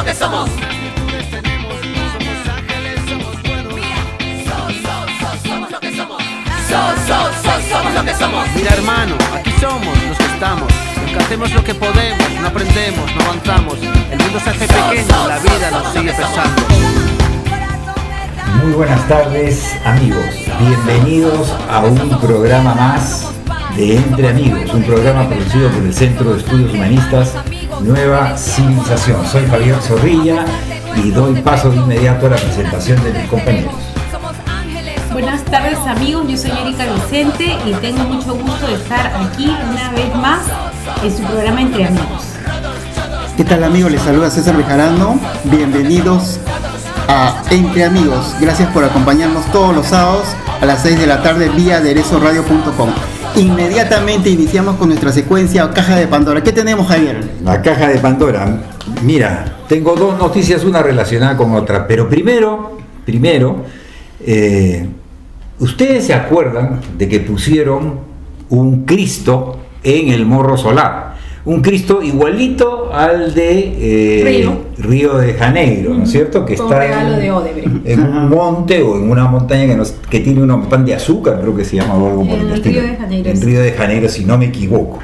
que somos. Somos lo que somos. Mira hermano, aquí somos los que estamos. Nunca hacemos lo que podemos, no aprendemos, no avanzamos. El mundo se hace pequeño, la vida nos sigue pesando. Muy buenas tardes amigos, bienvenidos a un programa más de Entre Amigos, un programa producido por el Centro de Estudios Humanistas Nueva Civilización. Soy Javier Zorrilla y doy paso de inmediato a la presentación de mis compañeros. Buenas tardes amigos, yo soy Erika Vicente y tengo mucho gusto de estar aquí una vez más en su programa Entre Amigos. ¿Qué tal amigos? Les saluda César Bejarano, bienvenidos a Entre Amigos. Gracias por acompañarnos todos los sábados a las 6 de la tarde vía aderezoradio.com. Inmediatamente iniciamos con nuestra secuencia Caja de Pandora. ¿Qué tenemos, Javier? La Caja de Pandora. Mira, tengo dos noticias, una relacionada con otra, pero primero, ustedes se acuerdan de que pusieron un Cristo en el Morro Solar, un Cristo igualito al de Río de Janeiro, ¿no es cierto? Que con está regalo de Odebrecht. en un monte o en una montaña que tiene un pan de azúcar, creo que se llama, o algo por el estilo. Río de Janeiro. En Río de Janeiro, si no me equivoco.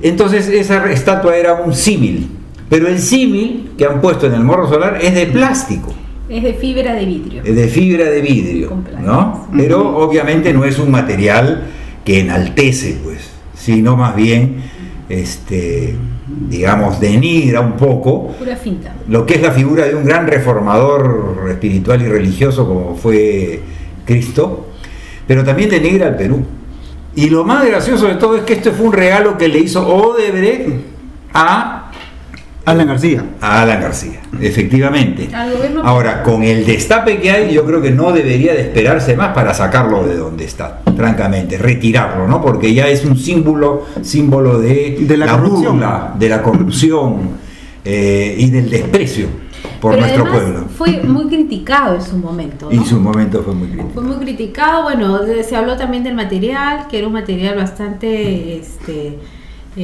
Entonces esa estatua era un símil, pero el símil que han puesto en el Morro Solar es de plástico. Es de fibra de vidrio. Es de fibra de vidrio, ¿no? Pero obviamente no es un material que enaltece, pues, sino más bien, digamos, denigra un poco Pura finta. lo que es la figura de un gran reformador espiritual y religioso como fue Cristo, pero también denigra al Perú. Y lo más gracioso de todo es que este fue un regalo que le hizo Odebrecht a Alan García, efectivamente. Ahora, con el destape que hay, yo creo que no debería de esperarse más para sacarlo de donde está, francamente, retirarlo, ¿no? Porque ya es un símbolo de la corrupción, burla, de la corrupción y del desprecio por Pero nuestro además pueblo. fue muy criticado en su momento, ¿no? Y su momento fue muy crítico. Fue muy criticado, bueno, se habló también del material, que era un material bastante,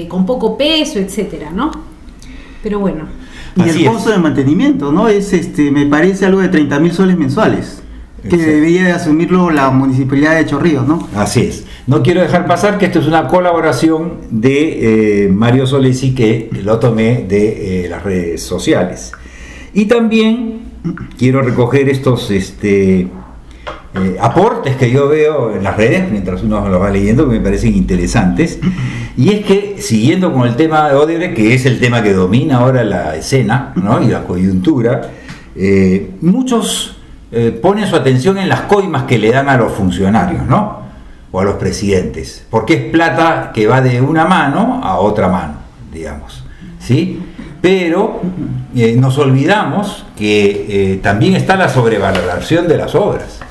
con poco peso, etcétera, ¿no? Pero bueno. y el costo de mantenimiento, ¿no? Es, me parece algo de 30.000 soles mensuales, que Exacto. debería de asumirlo la Municipalidad de Chorrillos, ¿no? Así es. No quiero dejar pasar que esto es una colaboración de Mario Solesi, que lo tomé de las redes sociales. Y también quiero recoger estos aportes que yo veo en las redes mientras uno los va leyendo, que me parecen interesantes. Y es que, siguiendo con el tema de Odebrecht, que es el tema que domina ahora la escena, ¿no? Y la coyuntura, muchos ponen su atención en las coimas que le dan a los funcionarios, ¿no? O a los presidentes, porque es plata que va de una mano a otra mano, digamos, ¿sí? Pero nos olvidamos que también está la sobrevaloración de las obras.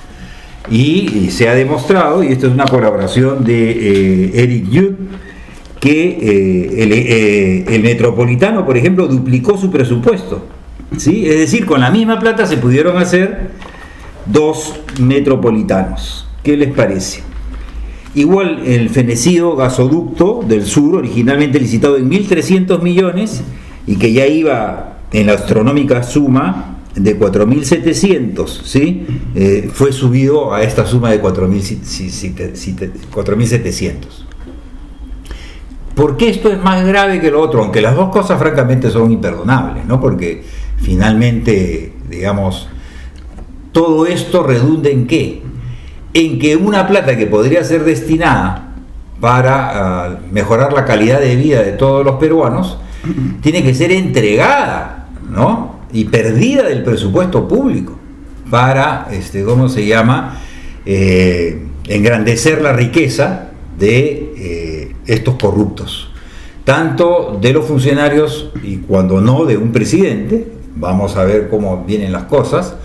Y se ha demostrado, y esto es una colaboración de Eric Yud, que el Metropolitano, por ejemplo, duplicó su presupuesto, ¿sí? Es decir, con la misma plata se pudieron hacer 2 metropolitanos. ¿Qué les parece? Igual el fenecido gasoducto del sur, originalmente licitado en 1.300 millones y que ya iba en la astronómica suma de 4.700, ¿sí? Fue subido a esta suma de 4.700. ¿Por qué esto es más grave que lo otro? Aunque las dos cosas francamente son imperdonables, ¿no? Porque finalmente, digamos, todo esto redunda ¿en qué? En que una plata que podría ser destinada para mejorar la calidad de vida de todos los peruanos tiene que ser entregada, ¿no? Y perdida del presupuesto público para, ¿cómo se llama? Engrandecer la riqueza de estos corruptos, tanto de los funcionarios y cuando no de un presidente. Vamos a ver cómo vienen las cosas,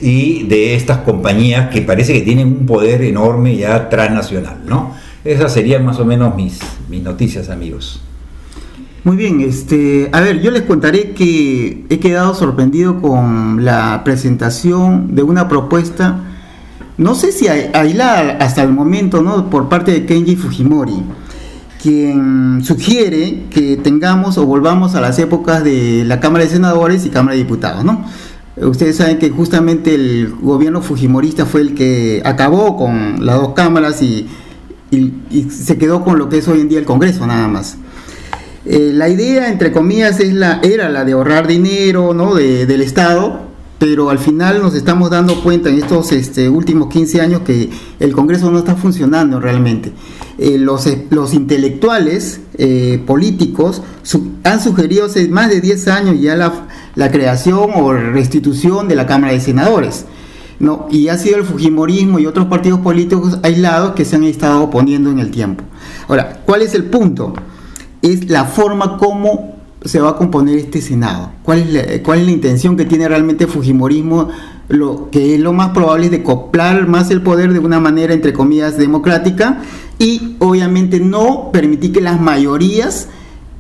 y de estas compañías que parece que tienen un poder enorme ya transnacional, ¿no? Esas serían más o menos mis noticias, amigos. Muy bien, a ver, yo les contaré que he quedado sorprendido con la presentación de una propuesta, no sé si aislada hasta el momento, ¿no?, por parte de Kenji Fujimori, quien sugiere que tengamos o volvamos a las épocas de la Cámara de Senadores y Cámara de Diputados, ¿no? Ustedes saben que justamente el gobierno fujimorista fue el que acabó con las dos cámaras y se quedó con lo que es hoy en día el Congreso nada más. La idea, entre comillas, era la de ahorrar dinero, ¿no? del Estado, pero al final nos estamos dando cuenta en estos últimos 15 años que el Congreso no está funcionando realmente. Los intelectuales políticos han sugerido hace más de 10 años ya la creación o restitución de la Cámara de Senadores, ¿no? Y ha sido el fujimorismo y otros partidos políticos aislados que se han estado oponiendo en el tiempo. Ahora, ¿cuál es el punto? Es la forma como se va a componer este Senado. ¿Cuál es la intención que tiene realmente el fujimorismo? Lo que es lo más probable es de acoplar más el poder de una manera, entre comillas, democrática, y obviamente no permitir que las mayorías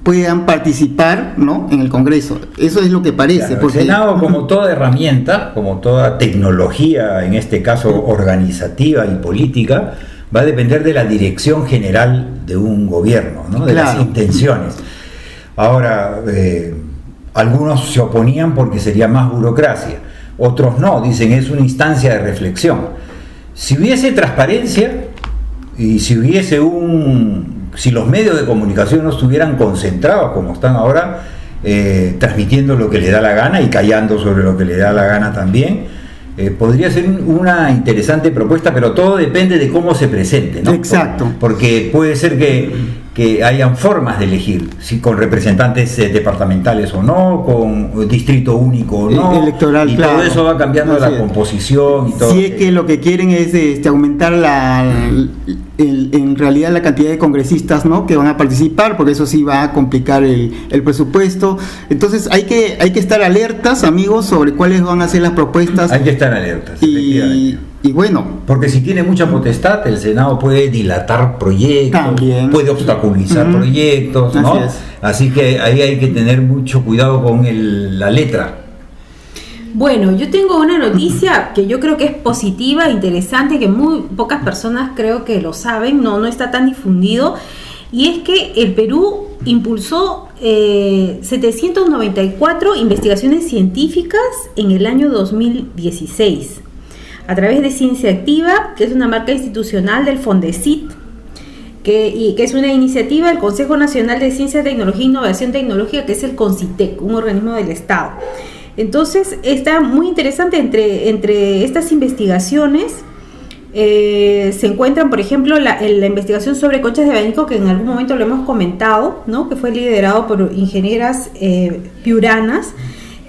puedan participar, ¿no? en el Congreso. Eso es lo que parece. Claro, porque el Senado, como toda herramienta, como toda tecnología, en este caso organizativa y política, va a depender de la dirección general de un gobierno, ¿no? de las intenciones. Ahora, algunos se oponían porque sería más burocracia, otros no, dicen es una instancia de reflexión. Si hubiese transparencia y si los medios de comunicación no estuvieran concentrados como están ahora, transmitiendo lo que les da la gana y callando sobre lo que les da la gana también, podría ser una interesante propuesta, pero todo depende de cómo se presente, ¿no? Exacto. Porque puede ser que hayan formas de elegir, si con representantes departamentales o no, con distrito único o no, electoral, y claro. todo eso va cambiando la composición y todo. Si es que lo que quieren es aumentar en realidad la cantidad de congresistas, ¿no? que van a participar, porque eso sí va a complicar el presupuesto. Entonces hay que estar alertas, amigos, sobre cuáles van a ser las propuestas. Hay que estar alertas, efectivamente. Y bueno, porque si tiene mucha potestad, el Senado puede dilatar proyectos, también puede obstaculizar proyectos, ¿no? Así que ahí hay que tener mucho cuidado con la letra. Bueno, yo tengo una noticia que yo creo que es positiva, interesante, que muy pocas personas creo que lo saben, no está tan difundido, y es que el Perú impulsó 794 investigaciones científicas en el año 2016. A través de Ciencia Activa, que es una marca institucional del Fondesit, que es una iniciativa del Consejo Nacional de Ciencia, Tecnología e Innovación Tecnológica, que es el CONCITEC, un organismo del Estado. Entonces, está muy interesante entre estas investigaciones. Se encuentran, por ejemplo, la investigación sobre conchas de abanico, que en algún momento lo hemos comentado, ¿no? que fue liderado por ingenieras piuranas.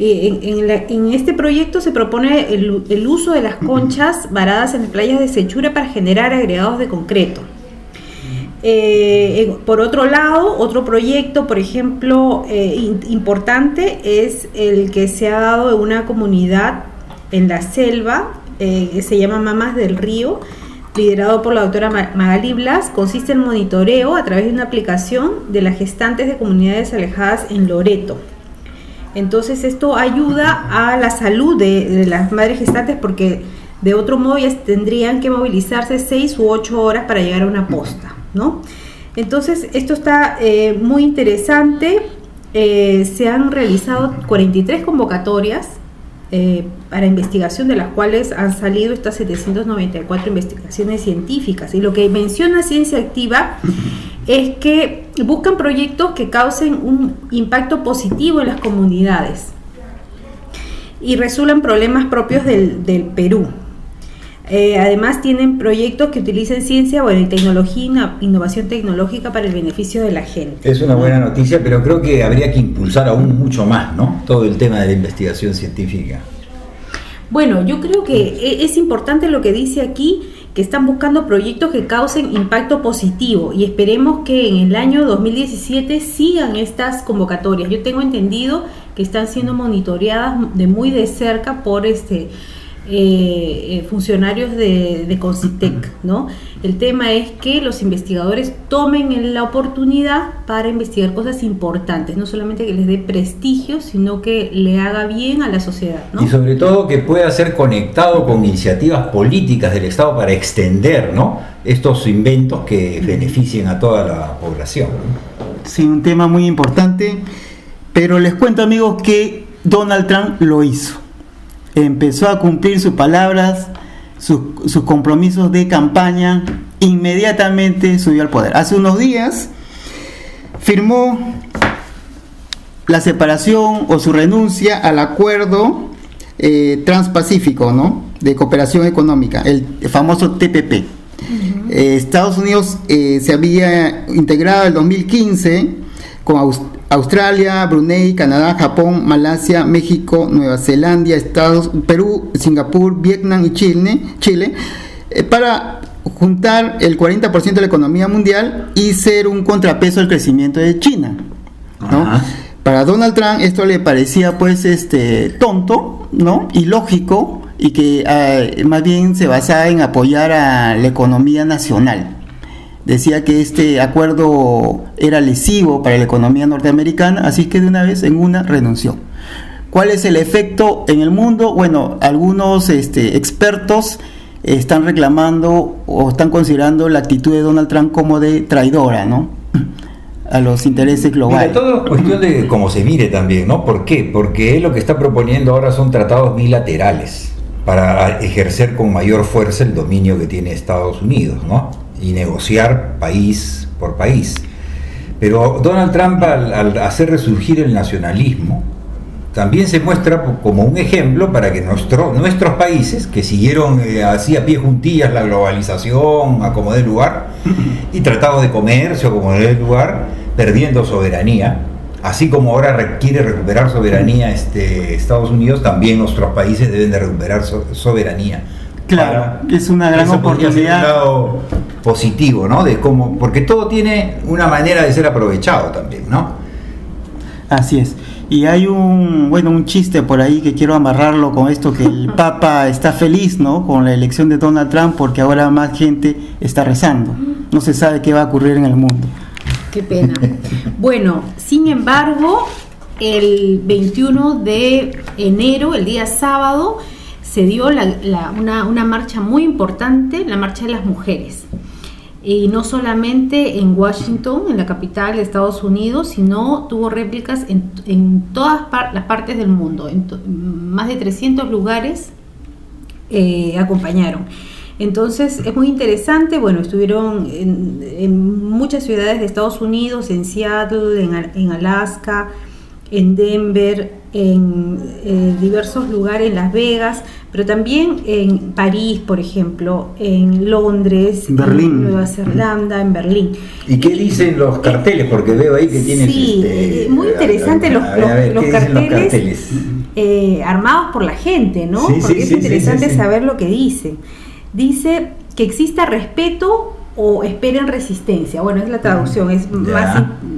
En este proyecto se propone el uso de las conchas varadas en las playas de Sechura para generar agregados de concreto. Por otro lado, otro proyecto, por ejemplo, importante es el que se ha dado en una comunidad en la selva, que se llama Mamas del Río, liderado por la doctora Magali Blas. Consiste en monitoreo a través de una aplicación de las gestantes de comunidades alejadas en Loreto. Entonces esto ayuda a la salud de las madres gestantes, porque de otro modo ellas tendrían que movilizarse 6 u 8 horas para llegar a una posta, ¿no? Entonces esto está muy interesante. Se han realizado 43 convocatorias para investigación, de las cuales han salido estas 794 investigaciones científicas, y lo que menciona Ciencia Activa es que buscan proyectos que causen un impacto positivo en las comunidades y resuelvan problemas propios del Perú. Además tienen proyectos que utilicen ciencia, y tecnología, innovación tecnológica para el beneficio de la gente. Es una buena noticia, pero creo que habría que impulsar aún mucho más, ¿no? Todo el tema de la investigación científica. Bueno, yo creo que es importante lo que dice aquí, que están buscando proyectos que causen impacto positivo, y esperemos que en el año 2017 sigan estas convocatorias. Yo tengo entendido que están siendo monitoreadas de muy de cerca por funcionarios de CONCITEC, ¿no? El tema es que los investigadores tomen la oportunidad para investigar cosas importantes, no solamente que les dé prestigio, sino que le haga bien a la sociedad, ¿no? Y sobre todo que pueda ser conectado con iniciativas políticas del Estado para extender, ¿no?, estos inventos que beneficien a toda la población. Sí, un tema muy importante, pero les cuento, amigos, que Donald Trump lo hizo. Empezó a cumplir sus palabras, sus compromisos de campaña, inmediatamente subió al poder. Hace unos días firmó la separación o su renuncia al acuerdo transpacífico, ¿no?, de cooperación económica, el famoso TPP. Estados Unidos se había integrado en el 2015 con Australia, Brunei, Canadá, Japón, Malasia, México, Nueva Zelanda, Perú, Singapur, Vietnam y Chile, para juntar el 40% de la economía mundial y ser un contrapeso al crecimiento de China, ¿no? Para Donald Trump esto le parecía pues tonto, ¿no?, ilógico, y que más bien se basaba en apoyar a la economía nacional. Decía que este acuerdo era lesivo para la economía norteamericana, así que de una vez renunció. ¿Cuál es el efecto en el mundo? Bueno, algunos expertos están reclamando o están considerando la actitud de Donald Trump como de traidora, ¿no?, a los intereses globales. Mira, todo es cuestión de cómo se mire también, ¿no? ¿Por qué? Porque él lo que está proponiendo ahora son tratados bilaterales para ejercer con mayor fuerza el dominio que tiene Estados Unidos, ¿no?, y negociar país por país. Pero Donald Trump, al hacer resurgir el nacionalismo, también se muestra como un ejemplo para que nuestros países, que siguieron así a pie juntillas la globalización, a como dé lugar, y tratados de comercio, como dé lugar, perdiendo soberanía, así como ahora quiere recuperar soberanía Estados Unidos, también nuestros países deben de recuperar soberanía. Claro, es una gran oportunidad. Un lado positivo, ¿no?, de cómo, porque todo tiene una manera de ser aprovechado también, ¿no? Así es. Y hay un chiste por ahí que quiero amarrarlo con esto, que el Papa está feliz, ¿no?, con la elección de Donald Trump, porque ahora más gente está rezando. No se sabe qué va a ocurrir en el mundo. Qué pena. Bueno, sin embargo, el 21 de enero, el día sábado, se dio una marcha muy importante, la marcha de las mujeres. Y no solamente en Washington, en la capital de Estados Unidos, sino tuvo réplicas en todas las partes del mundo. Más de 300 lugares acompañaron. Entonces es muy interesante. Bueno, estuvieron en muchas ciudades de Estados Unidos, en Seattle, en Alaska, en Denver, en diversos lugares, en Las Vegas, pero también en París, por ejemplo, en Londres, Berlín, en Nueva Zelanda, en Berlín. ¿Y qué dicen los carteles? Porque veo ahí que tienes... Sí, muy interesante los carteles armados por la gente, ¿no? Sí, porque es interesante sí. saber lo que dice. Dice que exista respeto o esperen resistencia. Bueno, es la traducción, es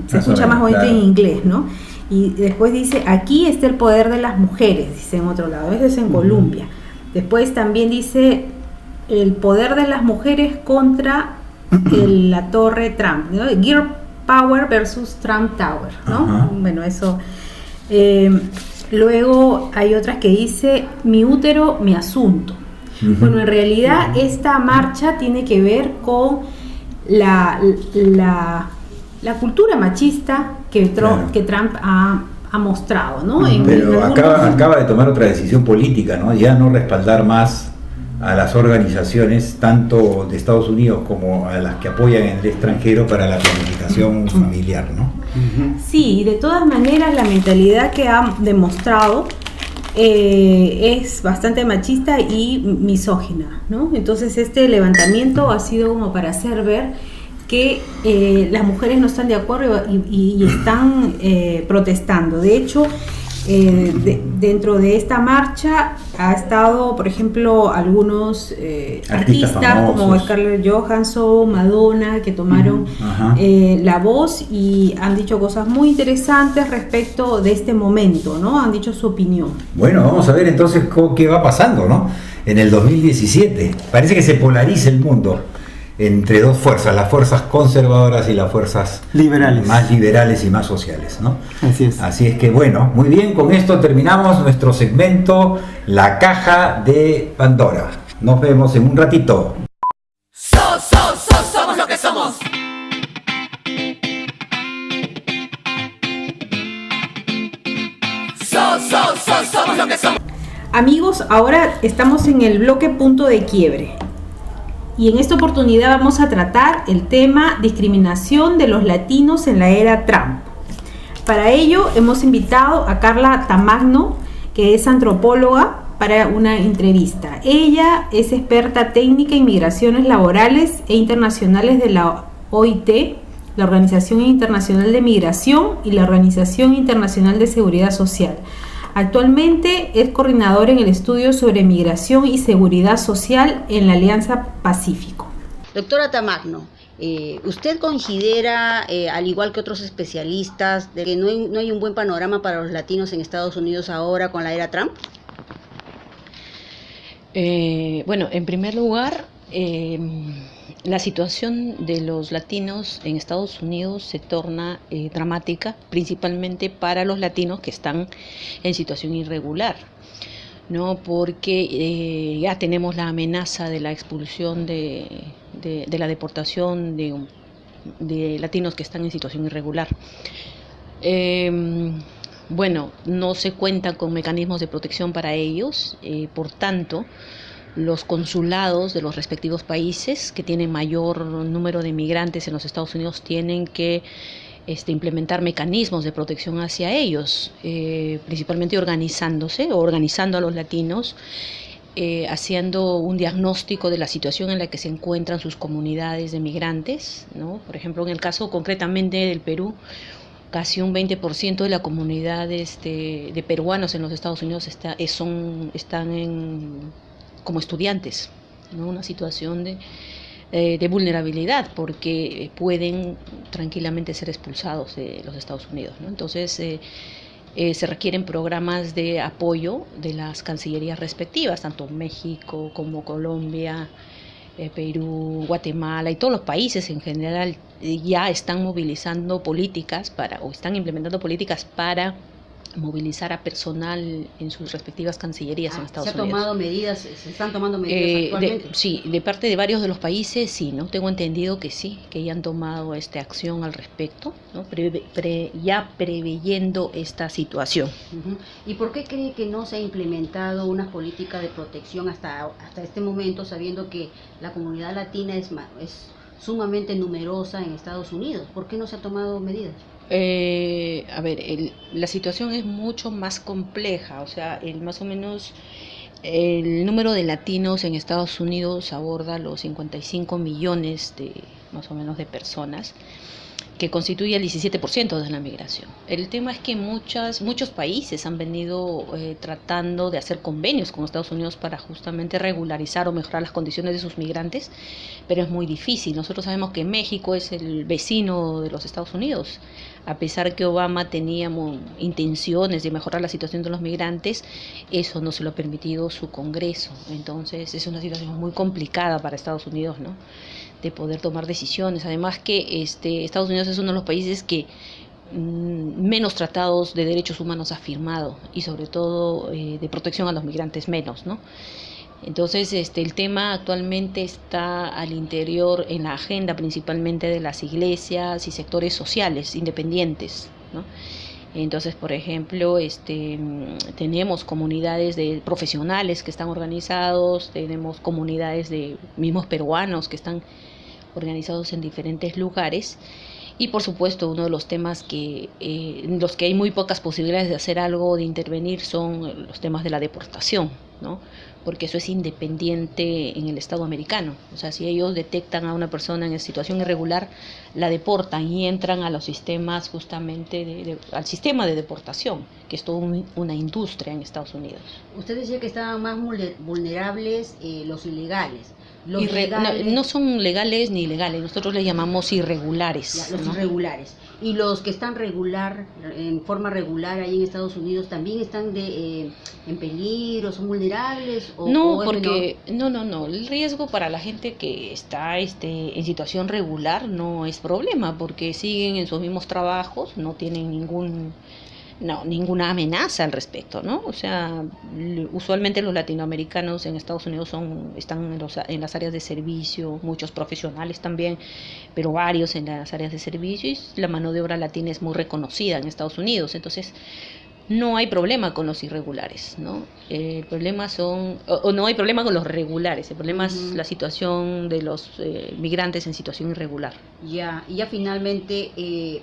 se escucha más bonito en inglés, ¿no? Y después dice, aquí está el poder de las mujeres, dice en otro lado, eso es en Colombia. Después también dice, el poder de las mujeres contra la torre Trump, ¿no? Girl Power versus Trump Tower, ¿no? Bueno, eso. Luego hay otras que dice, mi útero, mi asunto. Bueno, en realidad esta marcha tiene que ver con la cultura machista que Trump ha mostrado, ¿no? Pero acaba de tomar otra decisión política, ¿no? Ya no respaldar más a las organizaciones, tanto de Estados Unidos como a las que apoyan en el extranjero para la planificación familiar, ¿no? Sí, y de todas maneras la mentalidad que ha demostrado es bastante machista y misógina, ¿no? Entonces este levantamiento ha sido como para hacer ver que las mujeres no están de acuerdo y están protestando. De hecho, dentro de esta marcha ha estado, por ejemplo, algunos artistas como famosos. Scarlett Johansson, Madonna, que tomaron Ajá. la voz y han dicho cosas muy interesantes respecto de este momento, ¿no? Han dicho su opinión. Bueno, vamos a ver entonces qué va pasando, ¿no? En el 2017. Parece que se polariza el mundo entre dos fuerzas, las fuerzas conservadoras y las fuerzas Liberales. más liberales y más sociales, ¿no? Así es. Así es que bueno, muy bien, con esto terminamos nuestro segmento La Caja de Pandora. Nos vemos en un ratito. Somos lo que somos. Somos lo que somos. Amigos, ahora estamos en el bloque punto de quiebre. Y en esta oportunidad vamos a tratar el tema discriminación de los latinos en la era Trump. Para ello hemos invitado a Carla Tamagno, que es antropóloga, para una entrevista. Ella es experta técnica en migraciones laborales e internacionales de la OIT, la Organización Internacional de Migración y la Organización Internacional de Seguridad Social. Actualmente es coordinadora en el estudio sobre migración y seguridad social en la Alianza Pacífico. Doctora Tamagno, ¿usted considera, al igual que otros especialistas, de que no hay un buen panorama para los latinos en Estados Unidos ahora con la era Trump? Bueno, en primer lugar, la situación de los latinos en Estados Unidos se torna dramática, principalmente para los latinos que están en situación irregular, ¿no? Porque ya tenemos la amenaza de la expulsión de la deportación de latinos que están en situación irregular. Bueno, no se cuentan con mecanismos de protección para ellos, por tanto, los consulados de los respectivos países que tienen mayor número de migrantes en los Estados Unidos tienen que implementar mecanismos de protección hacia ellos, principalmente organizando a los latinos, haciendo un diagnóstico de la situación en la que se encuentran sus comunidades de migrantes, ¿no? Por ejemplo, en el caso concretamente del Perú, casi un 20% de la comunidad de peruanos en los Estados Unidos están como estudiantes, ¿no? Una situación de vulnerabilidad, porque pueden tranquilamente ser expulsados de los Estados Unidos, ¿no? Entonces se requieren programas de apoyo de las cancillerías respectivas, tanto México como Colombia, Perú, Guatemala y todos los países en general ya están movilizando políticas o están implementando políticas para movilizar a personal en sus respectivas cancillerías en Estados Unidos. ¿Se están tomando medidas actualmente? Sí, de parte de varios de los países sí, ¿no? Tengo entendido que sí, que ya han tomado acción al respecto, ¿no? Ya preveyendo esta situación. Uh-huh. ¿Y por qué cree que no se ha implementado una política de protección hasta este momento, sabiendo que la comunidad latina es sumamente numerosa en Estados Unidos? ¿Por qué no se ha tomado medidas? La situación es mucho más compleja, o sea, más o menos el número de latinos en Estados Unidos aborda los 55 millones más o menos de personas, que constituye el 17% de la migración. El tema es que muchos países han venido tratando de hacer convenios con Estados Unidos para justamente regularizar o mejorar las condiciones de sus migrantes, pero es muy difícil. Nosotros sabemos que México es el vecino de los Estados Unidos. A pesar que Obama tenía intenciones de mejorar la situación de los migrantes, eso no se lo ha permitido su Congreso. Entonces es una situación muy complicada para Estados Unidos, ¿no?, de poder tomar decisiones. Además que Estados Unidos es uno de los países que menos tratados de derechos humanos ha firmado, y sobre todo de protección a los migrantes menos, ¿no? Entonces el tema actualmente está al interior, en la agenda principalmente de las iglesias y sectores sociales independientes, ¿no? Entonces, por ejemplo, tenemos comunidades de profesionales que están organizados, tenemos comunidades de mismos peruanos que están organizados en diferentes lugares, y por supuesto uno de los temas en los que hay muy pocas posibilidades de hacer algo, de intervenir, son los temas de la deportación, ¿no? Porque eso es independiente en el Estado americano. O sea, si ellos detectan a una persona en situación irregular, la deportan y entran a los sistemas justamente al sistema de deportación, que es toda una industria en Estados Unidos. Usted decía que estaban más vulnerables los ilegales. No son legales ni ilegales, nosotros les llamamos irregulares. Ya, los ¿no? irregulares. Y los que están en forma regular ahí en Estados Unidos, ¿también están en peligro, son vulnerables? No, o porque no, el riesgo para la gente que está en situación regular no es problema, porque siguen en sus mismos trabajos, no tienen ninguna amenaza al respecto, ¿no? O sea, usualmente los latinoamericanos en Estados Unidos están en las áreas de servicio, muchos profesionales también, pero varios en las áreas de servicio, y la mano de obra latina es muy reconocida en Estados Unidos, entonces no hay problema con los irregulares, ¿no? El problema no hay problema con los regulares, el problema es la situación de los migrantes en situación irregular. y ya finalmente,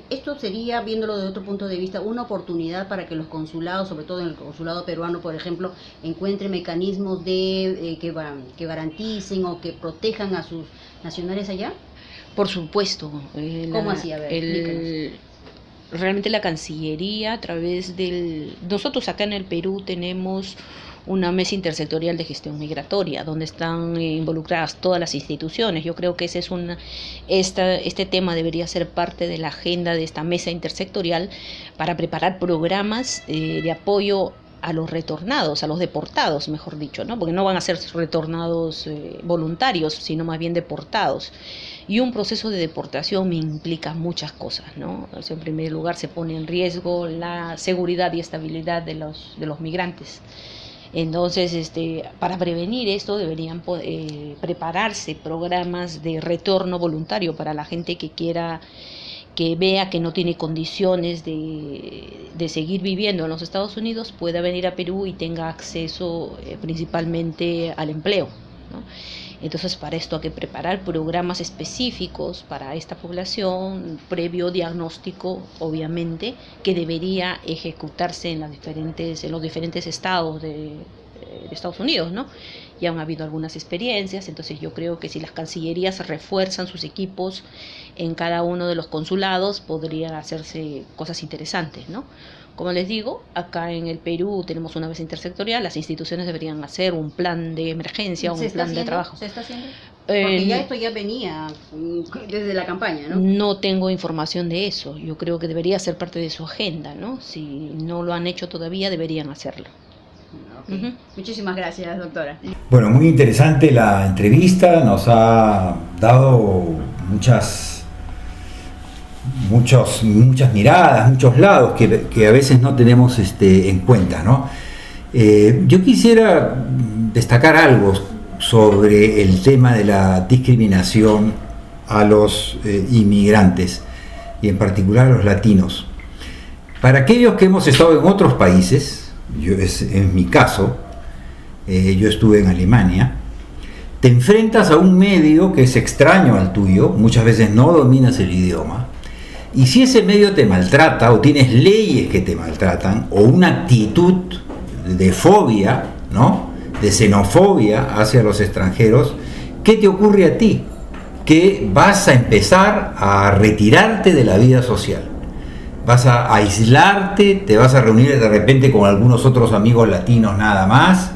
esto sería, viéndolo de otro punto de vista, una oportunidad para que los consulados, sobre todo en el consulado peruano, por ejemplo, encuentren mecanismos que garanticen o que protejan a sus nacionales allá. Por supuesto. ¿Cómo así? A ver, explícanos. Realmente la Cancillería, a través nosotros acá en el Perú tenemos una mesa intersectorial de gestión migratoria, donde están involucradas todas las instituciones. Yo creo que este tema debería ser parte de la agenda de esta mesa intersectorial para preparar programas de apoyo a los retornados, a los deportados, mejor dicho, ¿no? Porque no van a ser retornados voluntarios, sino más bien deportados. Y un proceso de deportación me implica muchas cosas, ¿no? O sea, en primer lugar se pone en riesgo la seguridad y estabilidad de los migrantes. Entonces, para prevenir esto deberían prepararse programas de retorno voluntario para la gente que vea que no tiene condiciones de seguir viviendo en los Estados Unidos, pueda venir a Perú y tenga acceso principalmente al empleo, ¿no? Entonces, para esto hay que preparar programas específicos para esta población, previo diagnóstico, obviamente, que debería ejecutarse en los diferentes estados de Estados Unidos, ¿no? Ya han habido algunas experiencias, entonces yo creo que si las cancillerías refuerzan sus equipos en cada uno de los consulados, podrían hacerse cosas interesantes, ¿no? Como les digo, acá en el Perú tenemos una mesa intersectorial, las instituciones deberían hacer un plan de emergencia, un plan de trabajo. ¿Se está haciendo? Porque esto ya venía desde la campaña, ¿no? No tengo información de eso, yo creo que debería ser parte de su agenda, ¿no? Si no lo han hecho todavía, deberían hacerlo. Okay. Muchísimas gracias, doctora. Bueno, muy interesante la entrevista, nos ha dado muchas miradas, muchos lados que a veces no tenemos en cuenta, ¿no? Yo quisiera destacar algo sobre el tema de la discriminación a los inmigrantes y en particular a los latinos. Para aquellos que hemos estado en otros países, en mi caso, yo estuve en Alemania, te enfrentas a un medio que es extraño al tuyo, muchas veces no dominas el idioma, y si ese medio te maltrata o tienes leyes que te maltratan o una actitud de fobia, ¿no?, de xenofobia hacia los extranjeros, ¿qué te ocurre a ti? Que vas a empezar a retirarte de la vida social. Vas a aislarte, te vas a reunir de repente con algunos otros amigos latinos nada más,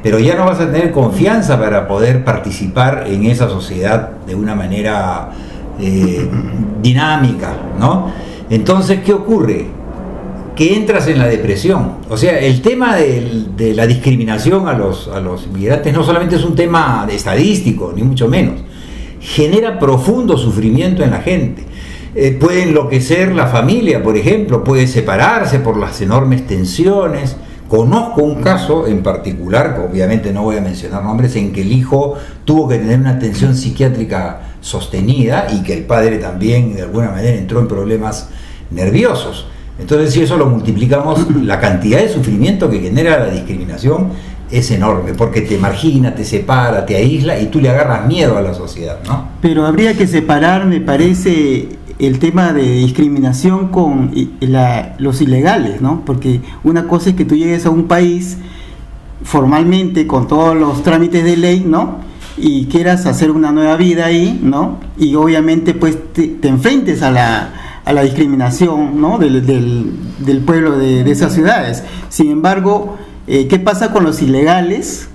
pero ya no vas a tener confianza para poder participar en esa sociedad de una manera dinámica, ¿no? Entonces, ¿qué ocurre? Que entras en la depresión. O sea, el tema de la discriminación a los inmigrantes no solamente es un tema estadístico, ni mucho menos. Genera profundo sufrimiento en la gente. Puede enloquecer la familia, por ejemplo, puede separarse por las enormes tensiones. Conozco un caso en particular, que obviamente no voy a mencionar nombres, en que el hijo tuvo que tener una atención psiquiátrica sostenida y que el padre también de alguna manera entró en problemas nerviosos. Entonces, si eso lo multiplicamos, la cantidad de sufrimiento que genera la discriminación es enorme, porque te margina, te separa, te aísla y tú le agarras miedo a la sociedad, ¿no? Pero habría que separar, me parece, el tema de discriminación con los ilegales, ¿no? Porque una cosa es que tú llegues a un país formalmente con todos los trámites de ley, ¿no? Y quieras hacer una nueva vida ahí, ¿no? Y obviamente pues te enfrentes a la discriminación, ¿no? del pueblo de esas ciudades. Sin embargo, ¿qué pasa con los ilegales,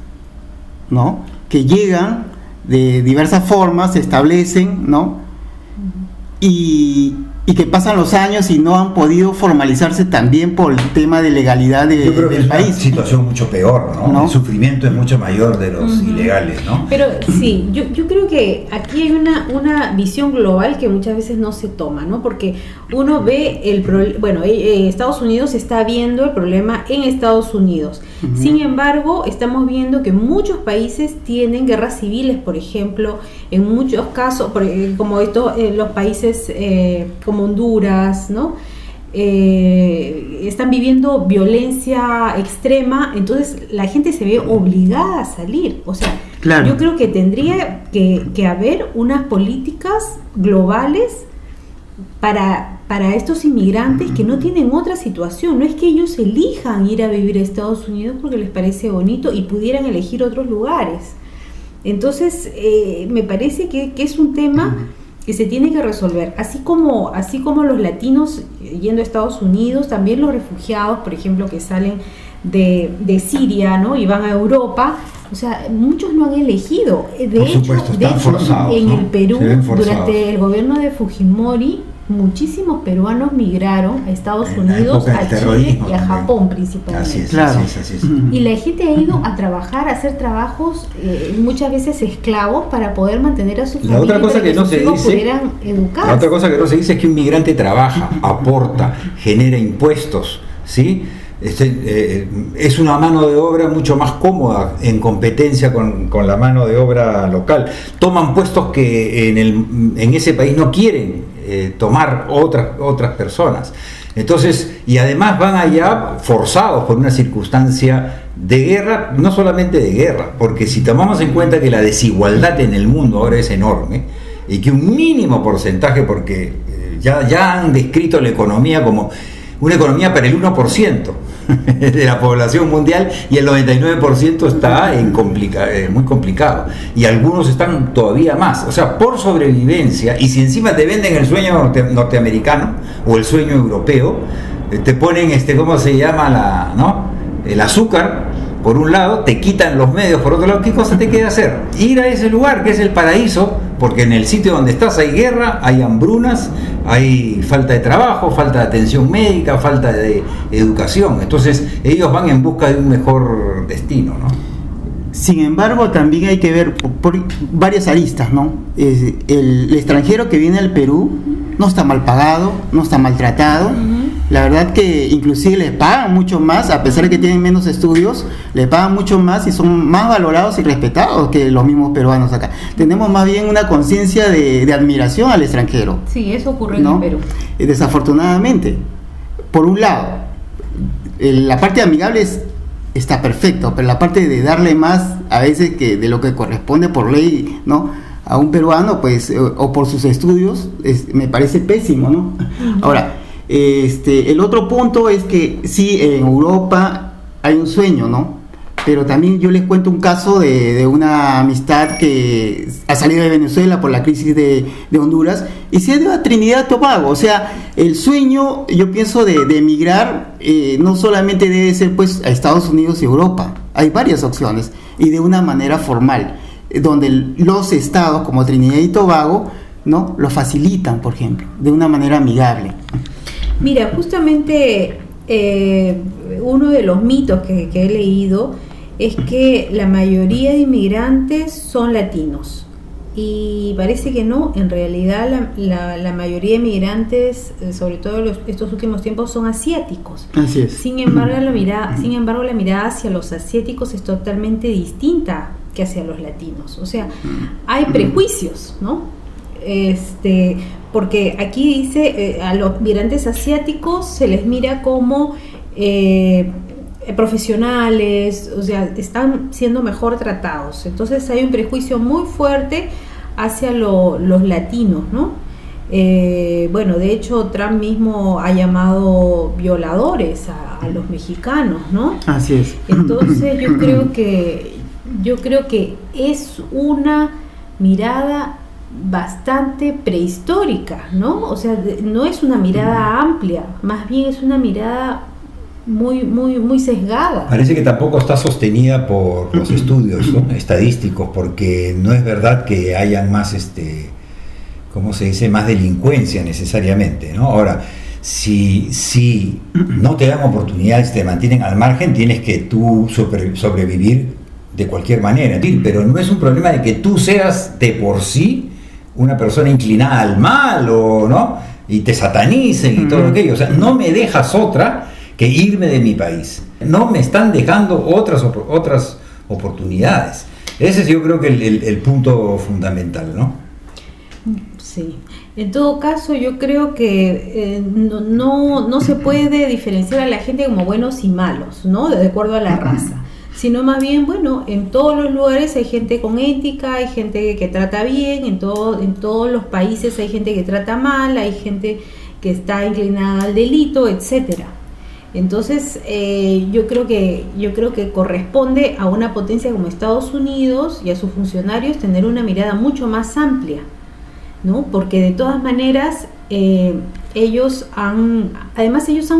¿no? Que llegan de diversas formas, se establecen, ¿no? Y que pasan los años y no han podido formalizarse también por el tema de legalidad Yo creo que del es país. una situación mucho peor, ¿no? El sufrimiento es mucho mayor de los ilegales, ¿no? Pero sí, yo creo que aquí hay una visión global que muchas veces no se toma, ¿no? Porque uno ve el problema, bueno, Estados Unidos está viendo el problema en Estados Unidos. Sin embargo, estamos viendo que muchos países tienen guerras civiles, por ejemplo, en muchos casos, como los países como Honduras, ¿no? Están viviendo violencia extrema, entonces la gente se ve obligada a salir. O sea, claro. Yo creo que tendría que haber unas políticas globales para estos inmigrantes que no tienen otra situación. No es que ellos elijan ir a vivir a Estados Unidos porque les parece bonito y pudieran elegir otros lugares. Entonces, me parece que es un tema que se tiene que resolver, así como los latinos yendo a Estados Unidos, también los refugiados, por ejemplo, que salen de Siria, ¿no? Y van a Europa. O sea, muchos no han elegido. Por supuesto, están forzados, en ¿no? el Perú, Se ven forzados. durante el gobierno de Fujimori, muchísimos peruanos migraron a Estados En la Unidos, época a del Chile terrorismo y a también. Japón principalmente. Así es, Claro. así es. Y la gente ha ido a trabajar, a hacer trabajos muchas veces esclavos para poder mantener a su familia. La otra cosa para que no sus se hijos dice, pudieran educarse. la otra cosa que no se dice es que un migrante trabaja, aporta, genera impuestos, ¿sí? Es una mano de obra mucho más cómoda en competencia con la mano de obra local. Toman puestos que en ese país no quieren tomar otras personas. Entonces, y además van allá forzados por una circunstancia de guerra, no solamente de guerra, porque si tomamos en cuenta que la desigualdad en el mundo ahora es enorme y que un mínimo porcentaje, porque ya han descrito la economía como una economía para el 1% de la población mundial y el 99% está muy complicado y algunos están todavía más, o sea, por sobrevivencia. Y si encima te venden el sueño norteamericano o el sueño europeo, te ponen ¿cómo se llama? El azúcar por un lado, te quitan los medios por otro lado. ¿Qué cosa te queda hacer? Ir a ese lugar que es el paraíso, porque en el sitio donde estás hay guerra, hay hambrunas, hay falta de trabajo, falta de atención médica, falta de educación. Entonces ellos van en busca de un mejor destino, ¿no? Sin embargo, también hay que ver por varias aristas, ¿no? El extranjero que viene al Perú no está mal pagado, no está maltratado. La verdad que inclusive les pagan mucho más, a pesar de que tienen menos estudios, les pagan mucho más y son más valorados y respetados que los mismos peruanos acá. Tenemos más bien una conciencia de admiración al extranjero. Sí, eso ocurre ¿no? en el Perú. Desafortunadamente, por un lado, la parte amigable está perfecto, pero la parte de darle más a veces que de lo que corresponde por ley, ¿no?, a un peruano, pues, o por sus estudios, me parece pésimo, ¿no? Ahora, el otro punto es que sí, en Europa hay un sueño, ¿no? Pero también yo les cuento un caso de una amistad que ha salido de Venezuela por la crisis de Honduras y se ha ido a Trinidad y Tobago. O sea, el sueño, yo pienso, de emigrar no solamente debe ser pues a Estados Unidos y Europa. Hay varias opciones y de una manera formal, donde los estados como Trinidad y Tobago, ¿no?, lo facilitan, por ejemplo, de una manera amigable. Mira, justamente uno de los mitos que he leído es que la mayoría de inmigrantes son latinos y parece que no. En realidad la mayoría de inmigrantes, sobre todo estos últimos tiempos, son asiáticos. Así es. Sin embargo, la mirada hacia los asiáticos es totalmente distinta que hacia los latinos. O sea, hay prejuicios, ¿no? Porque aquí dice a los migrantes asiáticos se les mira como profesionales, o sea, están siendo mejor tratados. Entonces hay un prejuicio muy fuerte hacia los latinos, ¿no? Bueno, de hecho Trump mismo ha llamado violadores a los mexicanos, ¿no? Así es. Entonces yo creo que es una mirada bastante prehistórica, ¿no? O sea, no es una mirada amplia, más bien es una mirada muy sesgada. Parece que tampoco está sostenida por los estudios, ¿no?, estadísticos, porque no es verdad que hayan más, ¿cómo se dice?, más delincuencia necesariamente, ¿no? Ahora, si no te dan oportunidades, te mantienen al margen, tienes que tú sobrevivir de cualquier manera, pero no es un problema de que tú seas de por sí una persona inclinada al mal, o ¿no?, y te satanicen y todo aquello. O sea, no me dejas otra que irme de mi país, no me están dejando otras oportunidades. Ese es, yo creo que el punto fundamental, ¿no? Sí, en todo caso yo creo que no se puede diferenciar a la gente como buenos y malos, ¿no?, de acuerdo a la raza, sino más bien, bueno, en todos los lugares hay gente con ética, hay gente que trata bien, en todos los países hay gente que trata mal, hay gente que está inclinada al delito, etcétera. Entonces yo creo que corresponde a una potencia como Estados Unidos y a sus funcionarios tener una mirada mucho más amplia, ¿no? Porque de todas maneras ellos han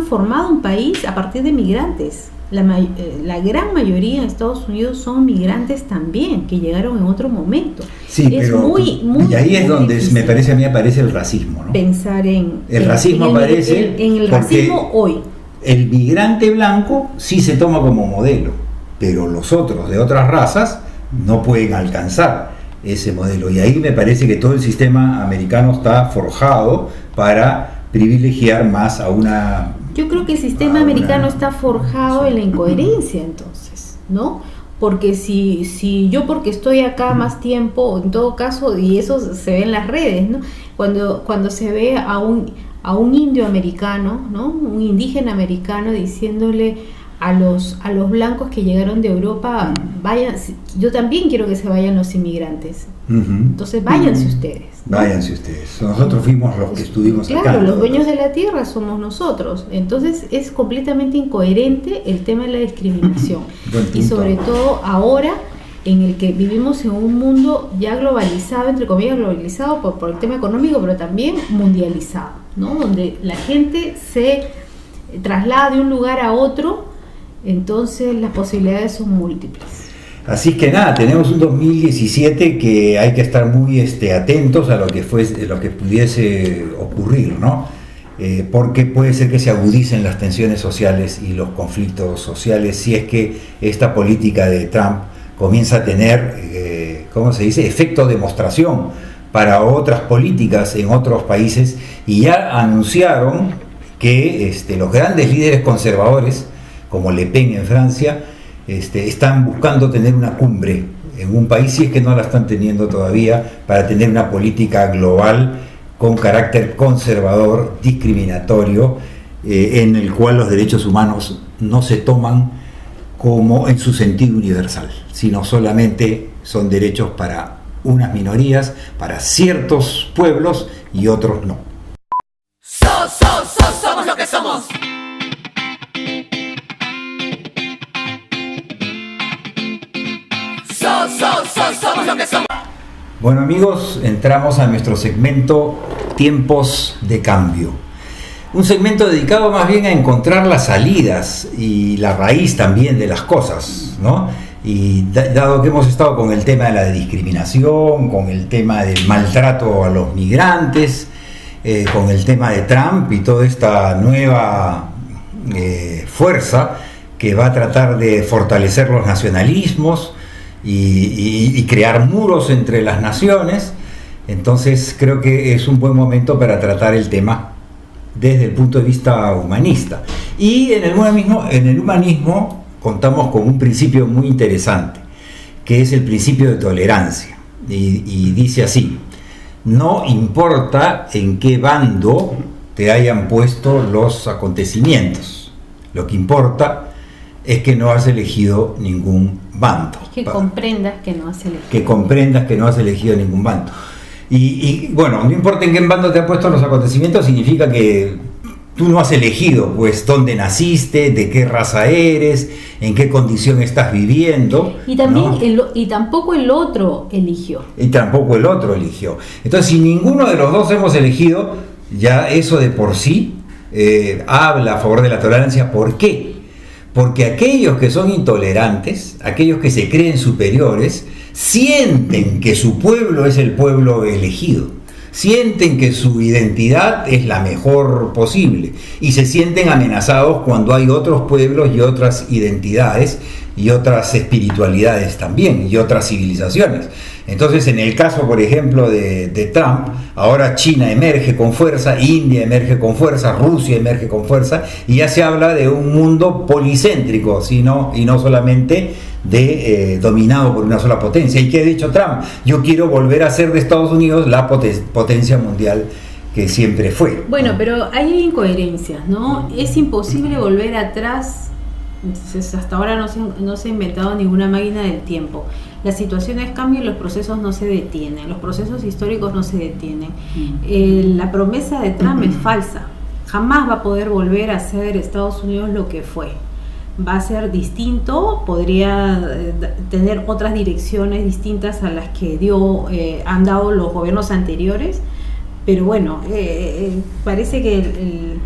formado un país a partir de migrantes. La gran mayoría en Estados Unidos son migrantes también, que llegaron en otro momento. Sí, es pero y ahí es donde me parece, a mí aparece el racismo, ¿no? Pensar el racismo aparece en el racismo hoy. El migrante blanco sí se toma como modelo, pero los otros de otras razas no pueden alcanzar ese modelo, y ahí me parece que todo el sistema americano está forjado para privilegiar más a una... Yo creo que el sistema americano está forjado en la incoherencia, entonces, ¿no? Porque si yo, porque estoy acá más tiempo, en todo caso, y eso se ve en las redes, ¿no? Cuando se ve a un indio americano, ¿no?, un indígena americano diciéndole a los blancos que llegaron de Europa, vayan, yo también quiero que se vayan los inmigrantes. Entonces váyanse ustedes, ¿no? Váyanse ustedes. Nosotros fuimos los que estuvimos acá. Claro, los dueños de la tierra somos nosotros. Entonces es completamente incoherente el tema de la discriminación. Y sobre todo ahora, en el que vivimos en un mundo ya globalizado, entre comillas globalizado por el tema económico, pero también mundializado, ¿no?, donde la gente se traslada de un lugar a otro, entonces las posibilidades son múltiples. Así que nada, tenemos un 2017 que hay que estar muy atentos a lo que pudiese ocurrir, ¿no? Porque puede ser que se agudicen las tensiones sociales y los conflictos sociales si es que esta política de Trump comienza a tener, ¿cómo se dice?, efecto demostración para otras políticas en otros países, y ya anunciaron que los grandes líderes conservadores, como Le Pen en Francia, están buscando tener una cumbre en un país, si es que no la están teniendo todavía, para tener una política global con carácter conservador, discriminatorio, en el cual los derechos humanos no se toman como en su sentido universal, sino solamente son derechos para unas minorías, para ciertos pueblos, y otros no. Somos lo que somos. Somos lo que somos. Bueno, amigos, entramos a nuestro segmento Tiempos de Cambio. Un segmento dedicado más bien a encontrar las salidas y la raíz también de las cosas, ¿no? Y dado que hemos estado con el tema de la discriminación, con el tema del maltrato a los migrantes, con el tema de Trump y toda esta nueva fuerza que va a tratar de fortalecer los nacionalismos y crear muros entre las naciones, entonces creo que es un buen momento para tratar el tema desde el punto de vista humanista. Y en el humanismo contamos con un principio muy interesante, que es el principio de tolerancia, y dice así: no importa en qué bando te hayan puesto los acontecimientos, lo que importa es que no has elegido ningún bando. Que comprendas que no has elegido. Que comprendas que no has elegido ningún bando. Y bueno, no importa en qué bando te han puesto los acontecimientos, significa que tú no has elegido, pues, dónde naciste, de qué raza eres, en qué condición estás viviendo. Y también ¿no? y tampoco el otro eligió. Y tampoco el otro eligió. Entonces, si ninguno de los dos hemos elegido, ya eso de por sí habla a favor de la tolerancia. ¿Por qué? Porque aquellos que son intolerantes, aquellos que se creen superiores, sienten que su pueblo es el pueblo elegido, sienten que su identidad es la mejor posible y se sienten amenazados cuando hay otros pueblos y otras identidades y otras espiritualidades también y otras civilizaciones. Entonces, en el caso, por ejemplo, de Trump, ahora China emerge con fuerza, India emerge con fuerza, Rusia emerge con fuerza, y ya se habla de un mundo policéntrico, y no solamente dominado por una sola potencia. ¿Y qué ha dicho Trump? Yo quiero volver a ser de Estados Unidos la potencia mundial que siempre fue. Bueno, pero hay incoherencias, ¿no? Es imposible volver atrás. Entonces, hasta ahora no se ha inventado ninguna máquina del tiempo. Las situaciones cambian y los procesos no se detienen, los procesos históricos no se detienen. La promesa de Trump es falsa. Jamás va a poder volver a ser Estados Unidos lo que fue. Va a ser distinto, podría tener otras direcciones distintas a las que han dado los gobiernos anteriores, pero bueno, parece que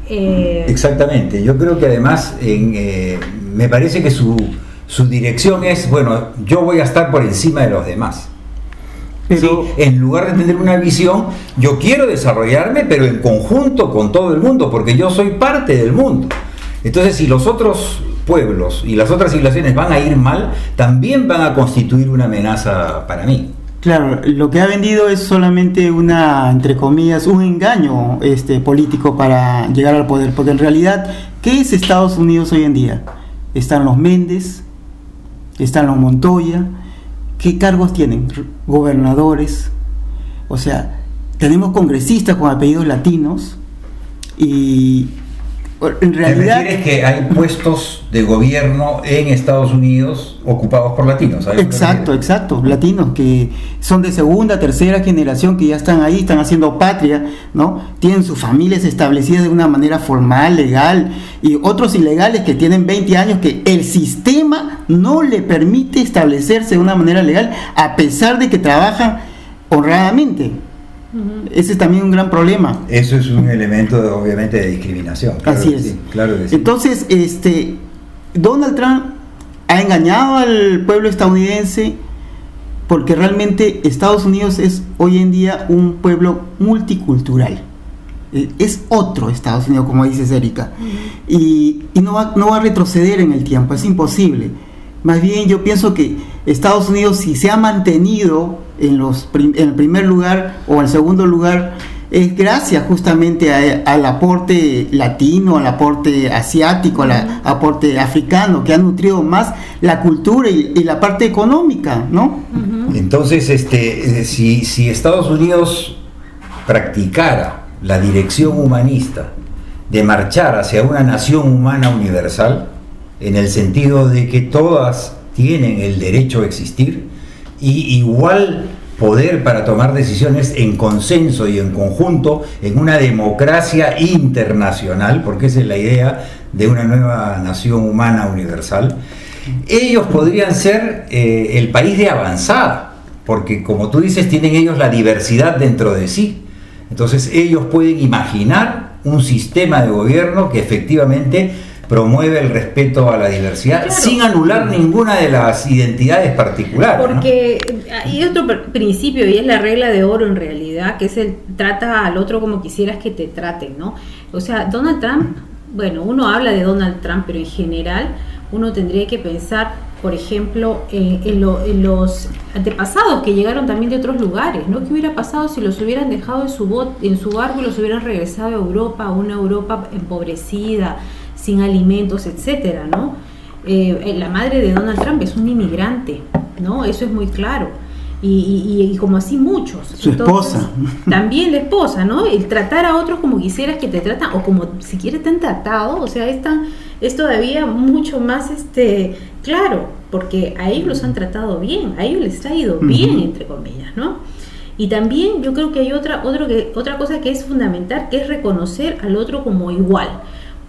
Exactamente, yo creo que además me parece que su dirección es, bueno, yo voy a estar por encima de los demás. Pero ¿sí? En lugar de tener una visión, yo quiero desarrollarme, pero en conjunto con todo el mundo, porque yo soy parte del mundo. Entonces, si los otros pueblos y las otras civilizaciones van a ir mal, también van a constituir una amenaza para mí. Claro, lo que ha vendido es solamente entre comillas, un engaño político para llegar al poder, porque en realidad, ¿qué es Estados Unidos hoy en día? Están los Méndez, están los Montoya, ¿qué cargos tienen? Gobernadores, o sea, tenemos congresistas con apellidos latinos y en realidad... ¿Te refieres que hay puestos de gobierno en Estados Unidos ocupados por latinos? Exacto, latinos que son de segunda, tercera generación, que ya están ahí, están haciendo patria, ¿no? Tienen sus familias establecidas de una manera formal, legal, y otros ilegales que tienen 20 años que el sistema no le permite establecerse de una manera legal a pesar de que trabajan honradamente. Ese es también un gran problema. Eso es un elemento obviamente de discriminación. Claro. Así es. Sí, claro que sí. Entonces, Donald Trump ha engañado al pueblo estadounidense porque realmente Estados Unidos es hoy en día un pueblo multicultural. Es otro Estados Unidos, como dices, Erika. Y no va a retroceder en el tiempo, es imposible. Más bien yo pienso que Estados Unidos, si se ha mantenido en el primer lugar o en el segundo lugar, es gracias justamente al aporte latino, al aporte asiático, al aporte africano, que ha nutrido más la cultura y la parte económica, ¿no? Entonces, si Estados Unidos practicara la dirección humanista de marchar hacia una nación humana universal, en el sentido de que todas tienen el derecho a existir y igual poder para tomar decisiones en consenso y en conjunto en una democracia internacional, porque esa es la idea de una nueva nación humana universal, ellos podrían ser el país de avanzada, porque como tú dices, tienen ellos la diversidad dentro de sí. Entonces ellos pueden imaginar un sistema de gobierno que efectivamente promueve el respeto a la diversidad, claro, sin anular ninguna de las identidades particulares. Porque hay otro principio, y es la regla de oro en realidad, que es el trata al otro como quisieras que te traten, ¿no? O sea, Donald Trump, bueno, uno habla de Donald Trump, pero en general uno tendría que pensar, por ejemplo, en los antepasados que llegaron también de otros lugares, ¿no? ¿Qué hubiera pasado si los hubieran dejado en su barco y los hubieran regresado a Europa, a una Europa empobrecida, sin alimentos, etcétera, ¿no? La madre de Donald Trump es un inmigrante, ¿no? Eso es muy claro. Y como así muchos. Su esposa. También la esposa, ¿no? El tratar a otros como quisieras que te tratan, o como siquiera te han tratado, o sea, es todavía mucho más claro, porque a ellos los han tratado bien, a ellos les ha ido bien, entre comillas, ¿no? Y también yo creo que hay otra cosa que es fundamental, que es reconocer al otro como igual.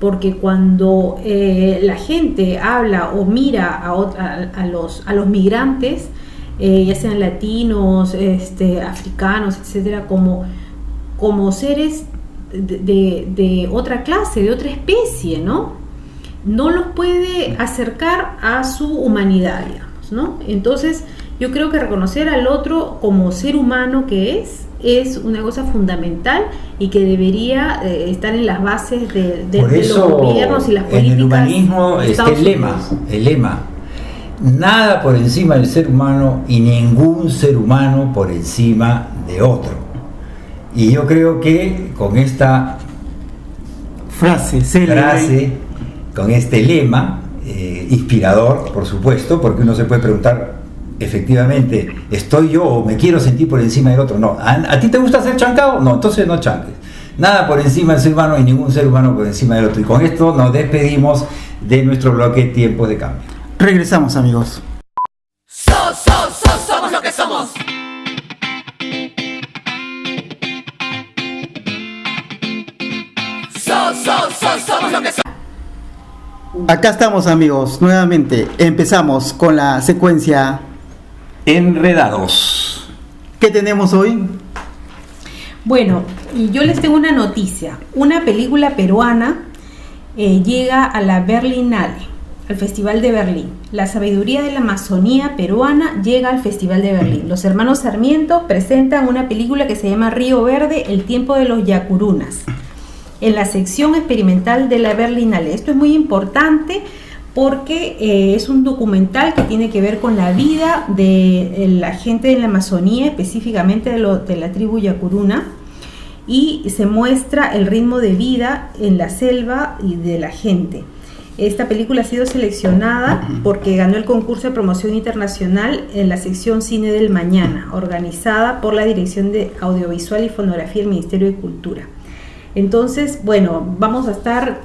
Porque cuando la gente habla o mira a los migrantes, ya sean latinos, africanos, etcétera, como seres de otra clase, de otra especie, ¿no? No los puede acercar a su humanidad, digamos, ¿no? Entonces, yo creo que reconocer al otro como ser humano que es una cosa fundamental y que debería estar en las bases de los gobiernos y las políticas. En el humanismo está el lema, nada por encima del ser humano y ningún ser humano por encima de otro. Y yo creo que con esta frase célebre, con este lema, inspirador, por supuesto, porque uno se puede preguntar, efectivamente, ¿estoy yo o me quiero sentir por encima del otro? No. ¿A ti te gusta ser chancado? No, entonces no chanques. Nada por encima del ser humano y ningún ser humano por encima del otro. Y con esto nos despedimos de nuestro bloque Tiempos de Cambio. Regresamos, amigos. Somos lo que somos. Somos lo que somos. Acá estamos, amigos, nuevamente. Empezamos con la secuencia Enredados. ¿Qué tenemos hoy? Bueno, y yo les tengo una noticia. Una película peruana llega a la Berlinale, al Festival de Berlín. La sabiduría de la Amazonía peruana llega al Festival de Berlín. Los hermanos Sarmiento presentan una película que se llama Río Verde, el tiempo de los yacurunas, en la sección experimental de la Berlinale. Esto es muy importante porque es un documental que tiene que ver con la vida de la gente de la Amazonía, específicamente de la tribu yacuruna, y se muestra el ritmo de vida en la selva y de la gente. Esta película ha sido seleccionada porque ganó el concurso de promoción internacional en la sección Cine del Mañana, organizada por la Dirección de Audiovisual y Fonografía del Ministerio de Cultura. Entonces, bueno, vamos a estar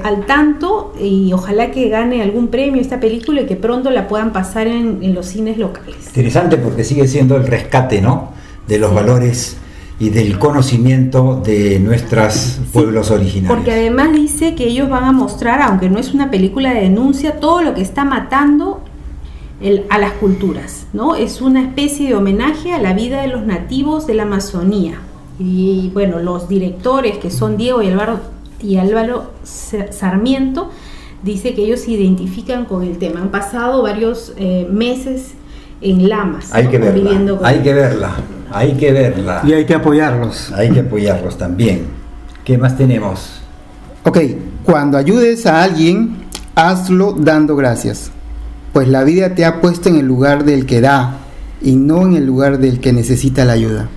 al tanto y ojalá que gane algún premio esta película y que pronto la puedan pasar en los cines locales. Interesante porque sigue siendo el rescate, ¿no?, de los valores y del conocimiento de nuestros pueblos originarios. Porque además dice que ellos van a mostrar, aunque no es una película de denuncia, todo lo que está matando a las culturas, ¿no? Es una especie de homenaje a la vida de los nativos de la Amazonía. Y bueno, los directores, que son Diego y Álvaro Sarmiento, dice que ellos se identifican con el tema. Han pasado varios meses en Lamas, hay, ¿no?, que verla, viviendo con hay que verla, hay que verla. Y hay que apoyarlos. Hay que apoyarlos también. ¿Qué más tenemos? Ok, cuando ayudes a alguien, hazlo dando gracias, pues la vida te ha puesto en el lugar del que da y no en el lugar del que necesita la ayuda.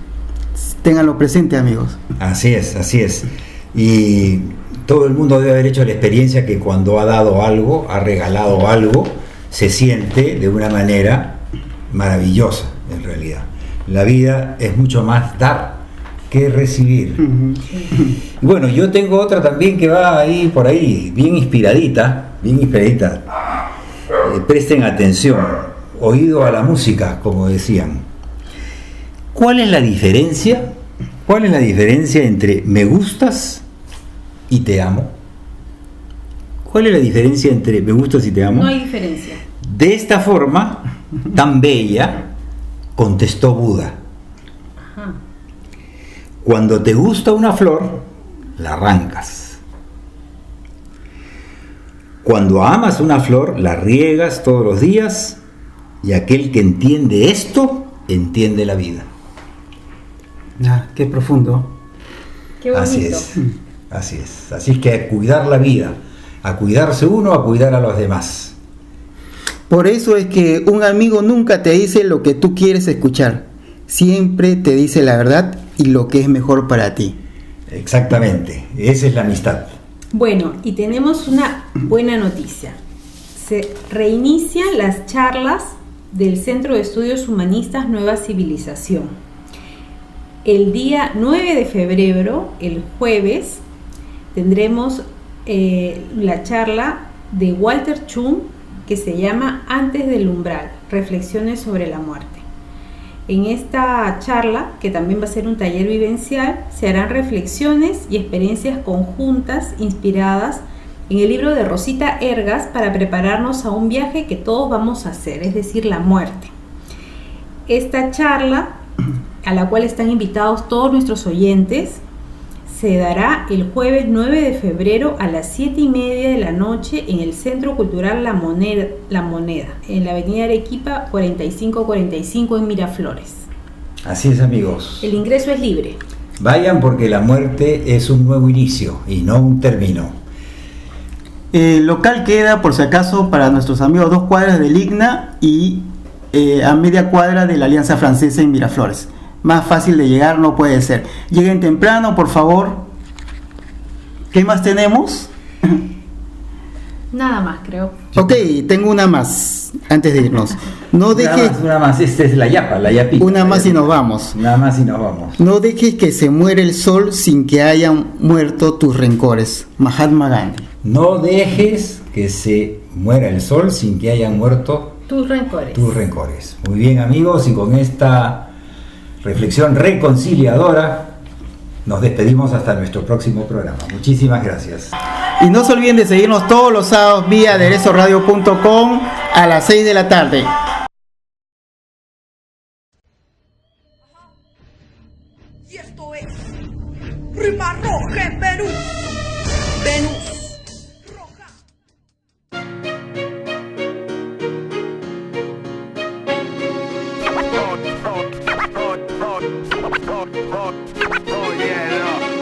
Ténganlo presente, amigos. Así es, así es. Y todo el mundo debe haber hecho la experiencia que cuando ha dado algo, ha regalado algo, se siente de una manera maravillosa, en realidad. La vida es mucho más dar que recibir. Y bueno, yo tengo otra también que va ahí por ahí, bien inspiradita, bien inspiradita. Presten atención, oído a la música, como decían. ¿Cuál es la diferencia? ¿Cuál es la diferencia entre me gustas y te amo? ¿Cuál es la diferencia entre me gustas y te amo? No hay diferencia. De esta forma, tan bella, contestó Buda. Ajá. Cuando te gusta una flor, la arrancas. Cuando amas una flor, la riegas todos los días, y aquel que entiende esto, entiende la vida. Ah, qué profundo. Qué bonito. Así es, así es. Así es que a cuidar la vida, a cuidarse uno, a cuidar a los demás. Por eso es que un amigo nunca te dice lo que tú quieres escuchar. Siempre te dice la verdad y lo que es mejor para ti. Exactamente, esa es la amistad. Bueno, y tenemos una buena noticia. Se reinician las charlas del Centro de Estudios Humanistas Nueva Civilización. El día 9 de febrero, el jueves, tendremos la charla de Walter Chung, que se llama Antes del umbral, reflexiones sobre la muerte. En esta charla, que también va a ser un taller vivencial, se harán reflexiones y experiencias conjuntas inspiradas en el libro de Rosita Ergas para prepararnos a un viaje que todos vamos a hacer, es decir, la muerte. Esta charla, a la cual están invitados todos nuestros oyentes, se dará el jueves 9 de febrero a las 7:30 de la noche en el Centro Cultural La Moneda, en la avenida Arequipa 4545 en Miraflores. Así es, amigos. El ingreso es libre. Vayan porque la muerte es un nuevo inicio y no un término. El local queda, por si acaso, para nuestros amigos 2 cuadras del IGNA y a media cuadra de la Alianza Francesa en Miraflores. Más fácil de llegar no puede ser. Lleguen temprano, por favor. ¿Qué más tenemos? Nada más, creo. Ok, tengo una más antes de irnos. No dejes Una más, esta es la yapita. una más y nos vamos. Nada más y nos vamos. No dejes que se muera el sol sin que hayan muerto tus rencores. Mahatma Gandhi. No dejes que se muera el sol sin que hayan muerto Tus rencores. tus rencores. Muy bien, amigos, y con esta reflexión reconciliadora nos despedimos hasta nuestro próximo programa. Muchísimas gracias. Y no se olviden de seguirnos todos los sábados vía aderezoradio.com a las 6 de la tarde. Y esto es Rima Roja en Venus. Venus Roja.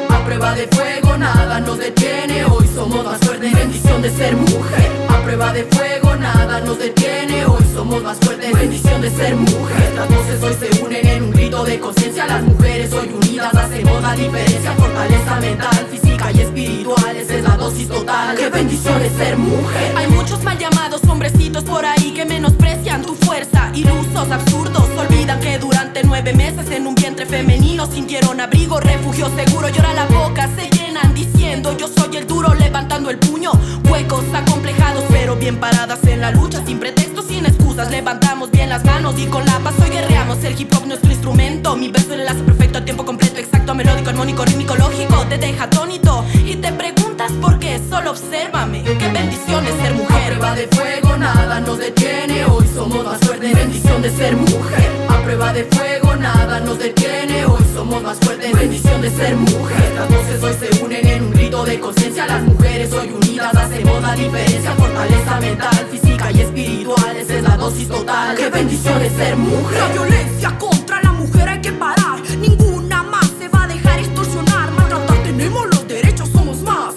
A prueba de fuego nada nos detiene, hoy somos más fuertes, bendición de ser mujer. A prueba de fuego nada nos detiene, hoy somos más fuertes, bendición de ser mujer. Las voces hoy se unen en un grito de conciencia, las mujeres hoy unidas hacemos la diferencia. Fortaleza mental, física y espiritual, esa es la dosis total, qué bendición es ser mujer. Hay muchos mal llamados hombrecitos por ahí que menosprecian tu fuerza, ilusos, absurdos, olvidan que durante 9 meses en un vientre femenino sintieron abrigo, refugio seguro, y ahora la boca se llenan diciendo yo soy el duro, levantando el puño, huecos acomplejados pero bien paradas en la lucha, sin pretextos, sin excusas, levantamos bien las manos y con la paz hoy guerreamos. El hip hop nuestro instrumento, mi verso el enlace perfecto a tiempo completo, exacto, melódico, armónico, rítmico, lógico, te deja atónito y te preguntas por qué, solo obsérvame, qué bendición es ser mujer. A prueba de fuego nada nos detiene, hoy somos más fuertes, bendición de ser mujer. A prueba de fuego nada nos detiene, hoy somos más fuertes, bendición de ser mujer. Las voces hoy se unen en un grito de conciencia, las mujeres hoy unidas hacemos la diferencia. Fortaleza mental, física y espiritual, esa es la dosis total, qué bendición es ser mujer. La violencia contra la mujer hay que parar, ninguna más se va a dejar extorsionar, maltratar, tenemos los derechos, somos más.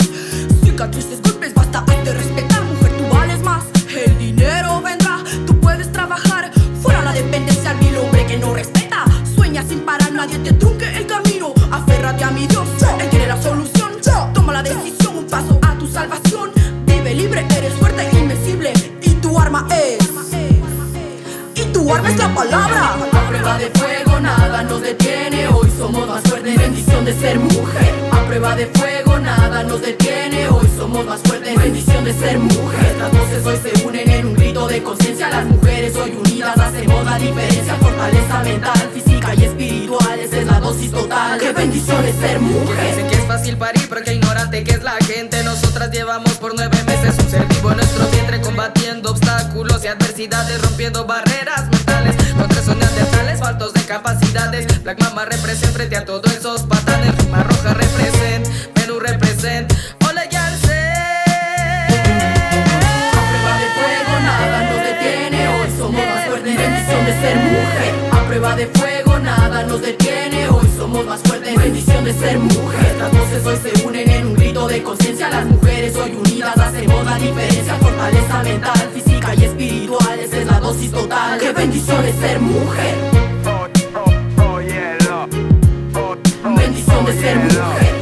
Cicatrices, golpes, basta, hay de respetar, mujer, tú vales más. El dinero vendrá, tú puedes trabajar, fuera la dependencia al vil hombre que no respeta. Sueña sin parar, nadie te trunque el camino, aférrate a mi Dios, él tiene la solución. Toma la decisión, un paso a tu salvación. Vive libre, eres fuerte e invencible, y tu arma es, y tu arma es la palabra. A prueba de fuego nada nos detiene, hoy somos más fuertes, bendición de ser mujer. A prueba de fuego nada nos detiene, hoy somos más fuertes, bendición de ser mujer. Las voces hoy se unen en un grito de conciencia, las mujeres hoy unidas hacemos la diferencia. Fortaleza mental, física y espiritual, esa es la dosis total, qué bendición es ser mujer. Dicen que es fácil parir, pero qué ignorante que es la gente. Nosotras llevamos por 9 meses un ser vivo en nuestro vientre, combatiendo obstáculos y adversidades, rompiendo barreras mentales contra esos neandertales faltos de capacidades. Black Mama represent frente a todos esos patanes. Rima Roja represent, Menú represent, ole Yarse. A prueba de fuego nada nos detiene, hoy somos más fuertes, bendición de ser mujer. A prueba de fuego nada nos detiene, hoy somos más fuertes, bendición de ser mujer. Las voces hoy se unen en un grito de conciencia, las mujeres hoy unidas hacemos la diferencia. Fortaleza mental, física y espiritual, esa es la dosis total, qué bendición es ser mujer. Bendición de ser mujer.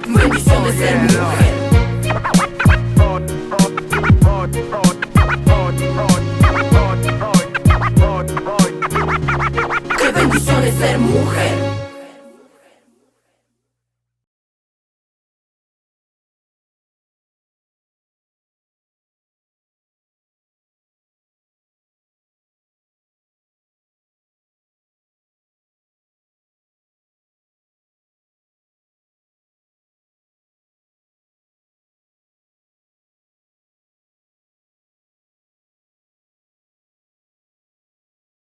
Bendición de ser mujer.